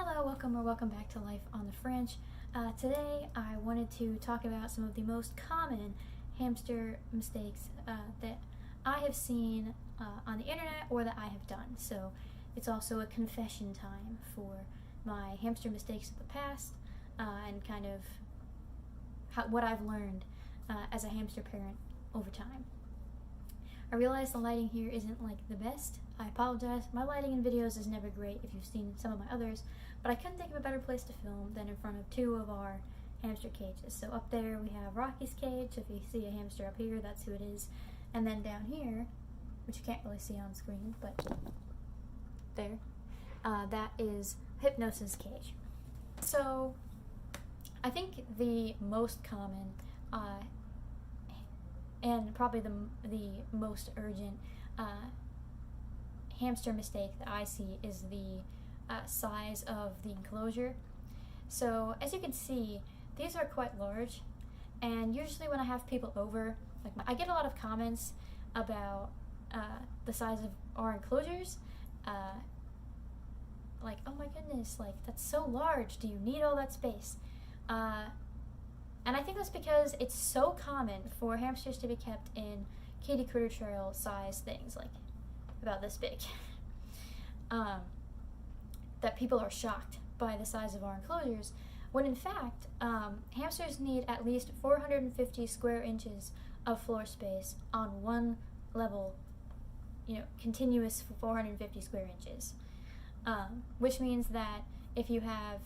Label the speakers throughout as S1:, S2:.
S1: Hello, welcome back to Life on the French. Today I wanted to talk about some of the most common hamster mistakes that I have seen on the internet or that I have done. So it's also a confession time for my hamster mistakes of the past and kind of what I've learned as a hamster parent over time. I realize the lighting here isn't like the best. I apologize. My lighting in videos is never great if you've seen some of my others, but I couldn't think of a better place to film than in front of two of our hamster cages. So up there we have Rocky's cage. If you see a hamster up here, that's who it is. And then down here, which you can't really see on screen, but there, that is Hypnosis' cage. So I think the most common and probably the most urgent hamster mistake that I see is the size of the enclosure. So as you can see, these are quite large, and usually when I have people over, I get a lot of comments about the size of our enclosures, like, oh my goodness, like that's so large, do you need all that space? And I think that's because it's so common for hamsters to be kept in kitty critter trail size things, like about this big, that people are shocked by the size of our enclosures, when in fact, hamsters need at least 450 square inches of floor space on one level, continuous 450 square inches, which means that if you have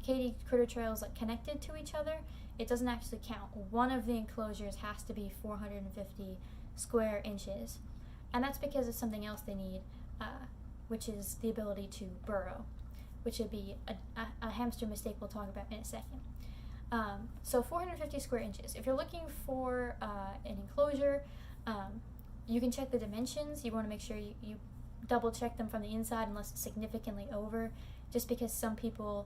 S1: kitty critter trails connected to each other, it doesn't actually count. One of the enclosures has to be 450 square inches, and that's because of something else they need, which is the ability to burrow, which would be a hamster mistake we'll talk about in a second. So 450 square inches. If you're looking for an enclosure, you can check the dimensions. You want to make sure you double check them from the inside unless it's significantly over, just because some people,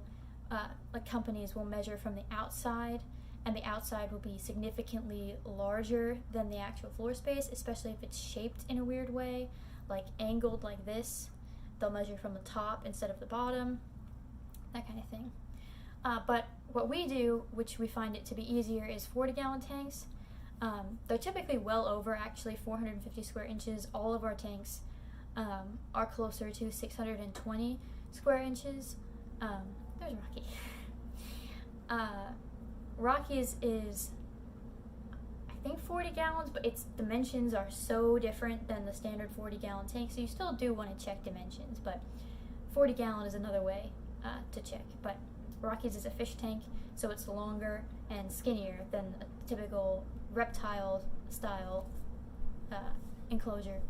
S1: companies, will measure from the outside, and the outside will be significantly larger than the actual floor space, especially if it's shaped in a weird way, like angled like this. They'll measure from the top instead of the bottom, that kind of thing. But what we do, which we find it to be easier, is 40-gallon tanks. They're typically well over actually 450 square inches. All of our tanks are closer to 620 square inches. There's Rocky. Rocky's is, I think, 40 gallons, but its dimensions are so different than the standard 40-gallon tank, so you still do want to check dimensions, but 40-gallon is another way to check. But Rocky's is a fish tank, so it's longer and skinnier than a typical reptile-style enclosure.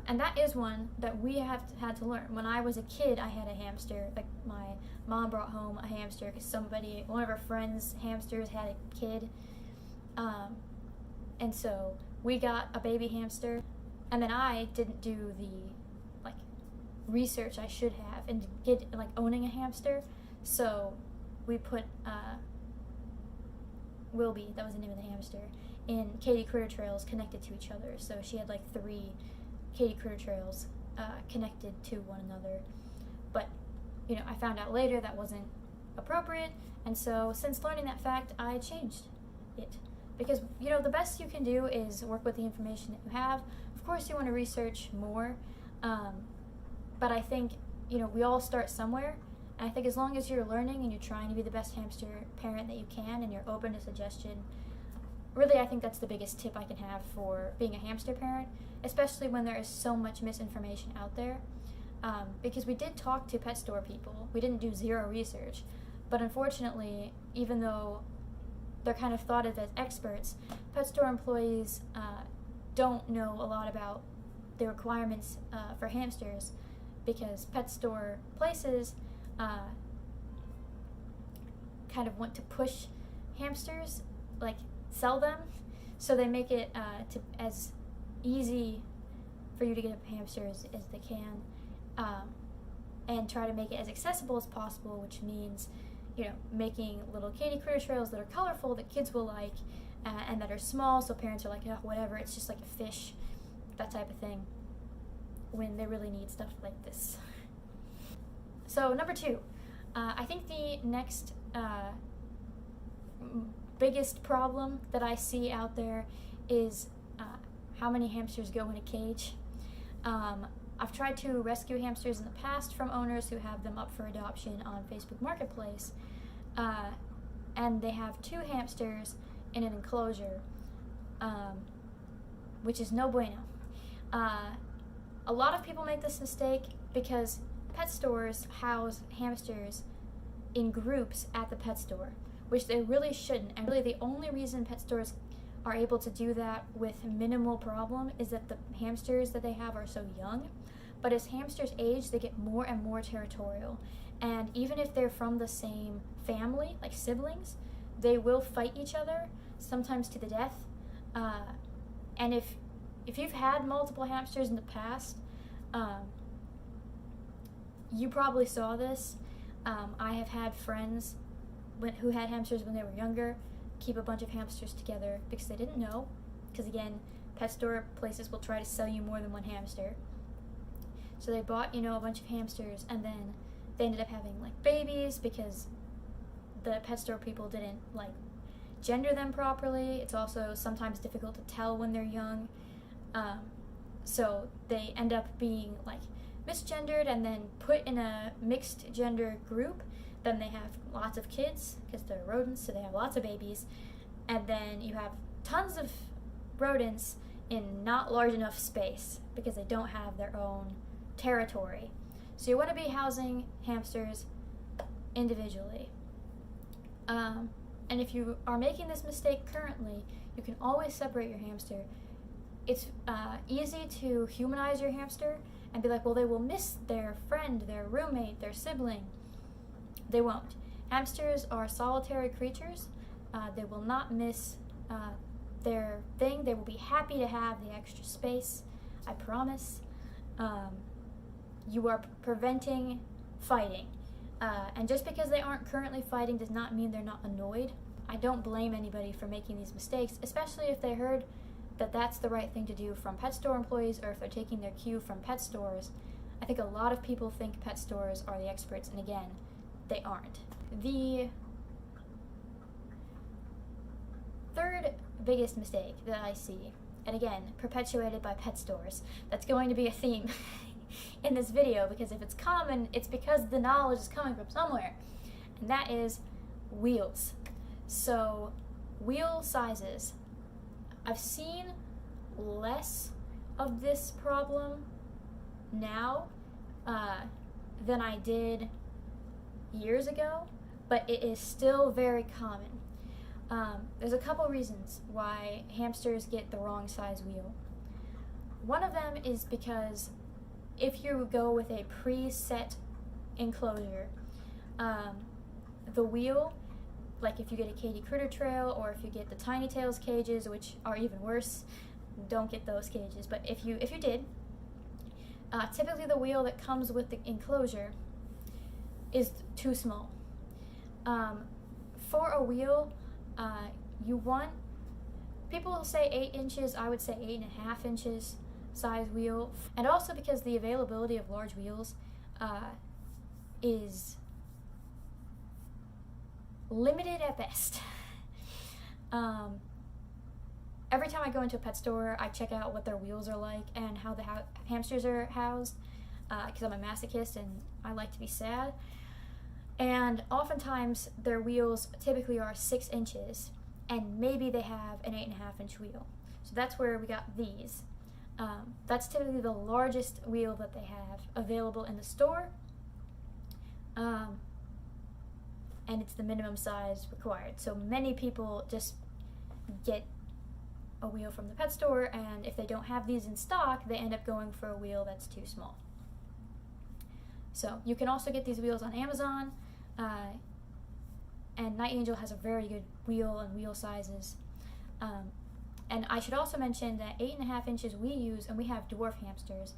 S1: And that is one that we have had to learn. When I was a kid, I had a hamster. Like, my mom brought home a hamster because one of her friends' hamsters had a kid. And so we got a baby hamster, and then I didn't do the research I should have and get owning a hamster. So we put Wilby, that was the name of the hamster, in kitty critter trails connected to each other. So she had 3 kitty critter trails connected to one another. But I found out later that wasn't appropriate, and so since learning that fact, I changed it. Because the best you can do is work with the information that you have. Of course you want to research more, but I think we all start somewhere, and I think as long as you're learning and you're trying to be the best hamster parent that you can, and you're open to suggestion, really, I think that's the biggest tip I can have for being a hamster parent, especially when there is so much misinformation out there. Because we did talk to pet store people. We didn't do zero research. But unfortunately, even though they're kind of thought of as experts, pet store employees don't know a lot about the requirements for hamsters, because pet store places kind of want to push hamsters, sell them, so they make it as easy for you to get a hamster as they can, and try to make it as accessible as possible, which means making little kitty critter trails that are colorful that kids will like, and that are small, so parents are like, oh, whatever, it's just like a fish, that type of thing, when they really need stuff like this. So number 2, I think the next biggest problem that I see out there is how many hamsters go in a cage. I've tried to rescue hamsters in the past from owners who have them up for adoption on Facebook Marketplace, and they have 2 hamsters in an enclosure, which is no bueno. A lot of people make this mistake because pet stores house hamsters in groups at the pet store, which they really shouldn't. And really the only reason pet stores are able to do that with minimal problem is that the hamsters that they have are so young. But as hamsters age, they get more and more territorial. And even if they're from the same family, like siblings, they will fight each other, sometimes to the death. And if you've had multiple hamsters in the past, you probably saw this. I have had friends who had hamsters when they were younger keep a bunch of hamsters together because they didn't know. Because again, pet store places will try to sell you more than one hamster. So they bought, a bunch of hamsters, and then they ended up having babies because the pet store people didn't gender them properly. It's also sometimes difficult to tell when they're young. So they end up being misgendered and then put in a mixed gender group. Then they have lots of kids because they're rodents, so they have lots of babies. And then you have tons of rodents in not large enough space because they don't have their own territory. So you want to be housing hamsters individually. And if you are making this mistake currently, you can always separate your hamster. It's easy to humanize your hamster and be like, well, they will miss their friend, their roommate, their sibling. They won't. Hamsters are solitary creatures. They will not miss their thing. They will be happy to have the extra space, I promise. You are preventing fighting. And just because they aren't currently fighting does not mean they're not annoyed. I don't blame anybody for making these mistakes, especially if they heard that that's the right thing to do from pet store employees or if they're taking their cue from pet stores. I think a lot of people think pet stores are the experts, and again, they aren't. The third biggest mistake that I see, and again, perpetuated by pet stores, that's going to be a theme in this video, because if it's common, it's because the knowledge is coming from somewhere, and that is wheels. So, wheel sizes. I've seen less of this problem now than I did years ago, but it is still very common. There's a couple reasons why hamsters get the wrong size wheel. One of them is because if you go with a preset enclosure, the wheel, if you get a Katie Critter Trail or if you get the Tiny Tails cages, which are even worse, don't get those cages, but if you did, typically the wheel that comes with the enclosure is too small. For a wheel, you want, people will say 8 inches, I would say 8.5 inches size wheel, and also because the availability of large wheels is limited at best. Every time I go into a pet store, I check out what their wheels are like and how the hamsters are housed, because I'm a masochist and I like to be sad. And oftentimes their wheels typically are 6 inches, and maybe they have an 8.5 inch wheel. So that's where we got these. That's typically the largest wheel that they have available in the store, and it's the minimum size required. So many people just get a wheel from the pet store, and if they don't have these in stock, they end up going for a wheel that's too small. So you can also get these wheels on Amazon, and Night Angel has a very good wheel and wheel sizes. And I should also mention that 8.5 inches we use, and we have dwarf hamsters.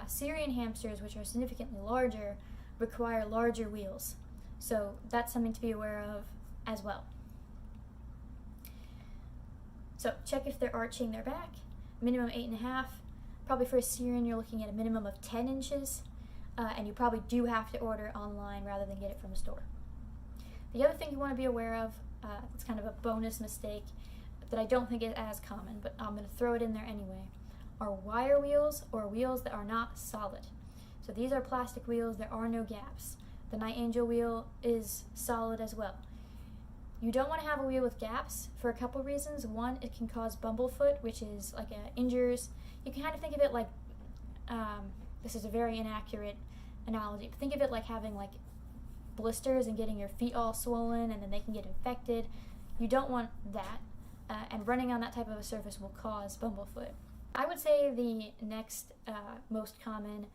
S1: Syrian hamsters, which are significantly larger, require larger wheels. So that's something to be aware of as well. So check if they're arching their back. Minimum 8.5. Probably for a Syrian, you're looking at a minimum of 10 inches. and you probably do have to order online rather than get it from a store. The other thing you want to be aware of, it's kind of a bonus mistake that I don't think is as common, but I'm going to throw it in there anyway, are wire wheels or wheels that are not solid. So these are plastic wheels, there are no gaps. The Night Angel wheel is solid as well. You don't want to have a wheel with gaps for a couple reasons. One, it can cause bumblefoot, which is like injures. You can kind of think of it like, this is a very inaccurate analogy, but think of it like having like blisters and getting your feet all swollen and then they can get infected. You don't want that, and running on that type of a surface will cause bumblefoot. I would say the next most common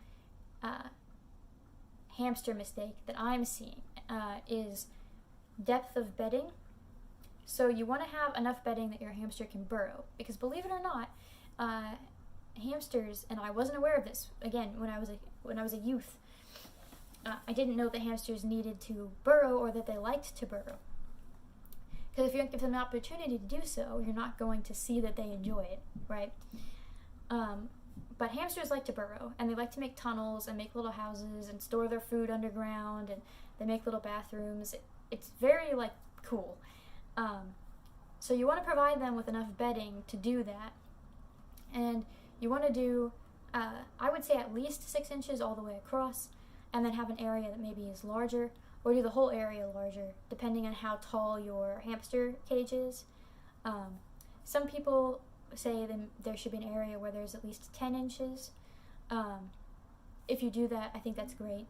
S1: hamster mistake that I'm seeing is depth of bedding. So you want to have enough bedding that your hamster can burrow, because believe it or not, hamsters, and I wasn't aware of this again when I was a youth, I didn't know that hamsters needed to burrow or that they liked to burrow. Because if you don't give them an opportunity to do so, you're not going to see that they enjoy it, right? But hamsters like to burrow, and they like to make tunnels and make little houses and store their food underground, and they make little bathrooms. It's very, like, cool. So you want to provide them with enough bedding to do that, and you want to do, I would say at least 6 inches all the way across, and then have an area that maybe is larger, or do the whole area larger, depending on how tall your hamster cage is. Some people say there should be an area where there's at least 10 inches. If you do that, I think that's great.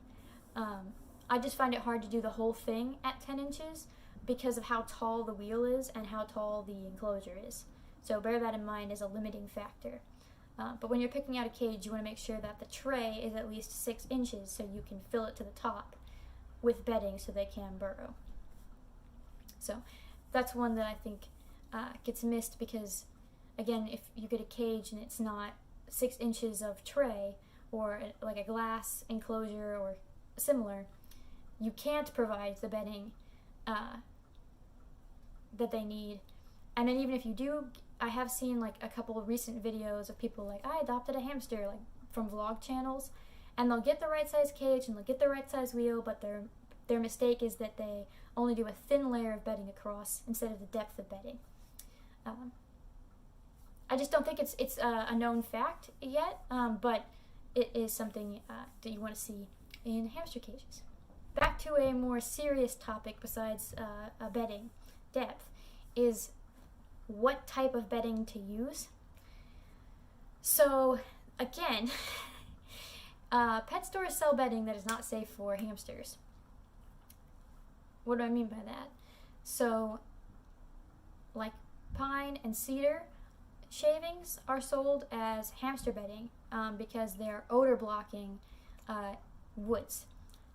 S1: I just find it hard to do the whole thing at 10 inches because of how tall the wheel is and how tall the enclosure is. So bear that in mind as a limiting factor. But when you're picking out a cage, you want to make sure that the tray is at least 6 inches so you can fill it to the top with bedding so they can burrow. So that's one that I think gets missed because, again, if you get a cage and it's not 6 inches of tray or like a glass enclosure or similar, you can't provide the bedding that they need. And then even if you do, I have seen like a couple of recent videos of people like, I adopted a hamster, like from vlog channels, and they'll get the right size cage and they'll get the right size wheel, but their mistake is that they only do a thin layer of bedding across instead of the depth of bedding. I just don't think it's a known fact yet, but it is something that you want to see in hamster cages. Back to a more serious topic besides bedding depth is what type of bedding to use. So again, pet stores sell bedding that is not safe for hamsters. What do I mean by that? So like pine and cedar shavings are sold as hamster bedding because they're odor blocking woods.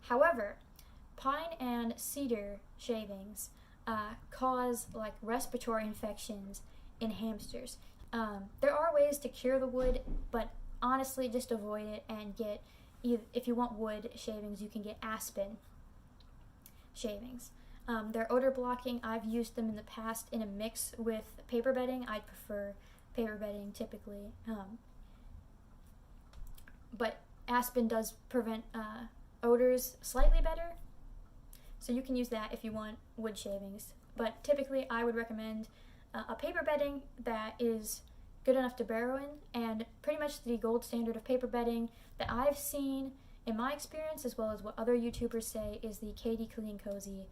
S1: However, pine and cedar shavings cause like respiratory infections in hamsters. There are ways to cure the wood, but honestly just avoid it and get, if you want wood shavings, you can get aspen shavings. They're odor blocking. I've used them in the past in a mix with paper bedding. I prefer paper bedding typically, but aspen does prevent odors slightly better, so you can use that if you want wood shavings. But typically I would recommend a paper bedding that is good enough to burrow in, and pretty much the gold standard of paper bedding that I've seen in my experience, as well as what other YouTubers say, is the Katie Clean Cozy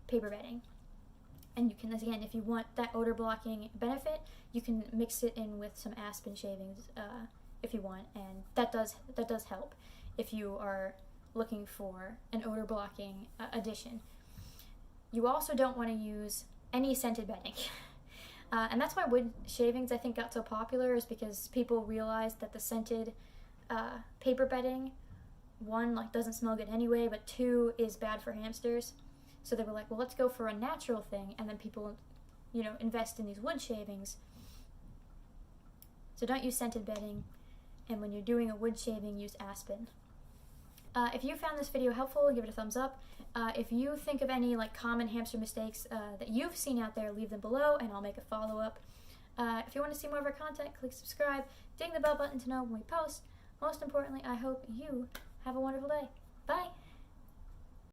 S1: paper bedding. And you can, again, if you want that odor blocking benefit, you can mix it in with some aspen shavings if you want, and that does help if you are looking for an odor blocking addition. You also don't want to use any scented bedding. And that's why wood shavings, I think, got so popular, is because people realized that the scented paper bedding, one, like, doesn't smell good anyway, but two, is bad for hamsters. So they were like, well, let's go for a natural thing, and then people, invest in these wood shavings. So don't use scented bedding, and when you're doing a wood shaving, use aspen. If you found this video helpful, give it a thumbs up. If you think of any common hamster mistakes that you've seen out there, leave them below, and I'll make a follow-up. If you want to see more of our content, click subscribe, ding the bell button to know when we post. most importantly, I hope you have a wonderful day. Bye!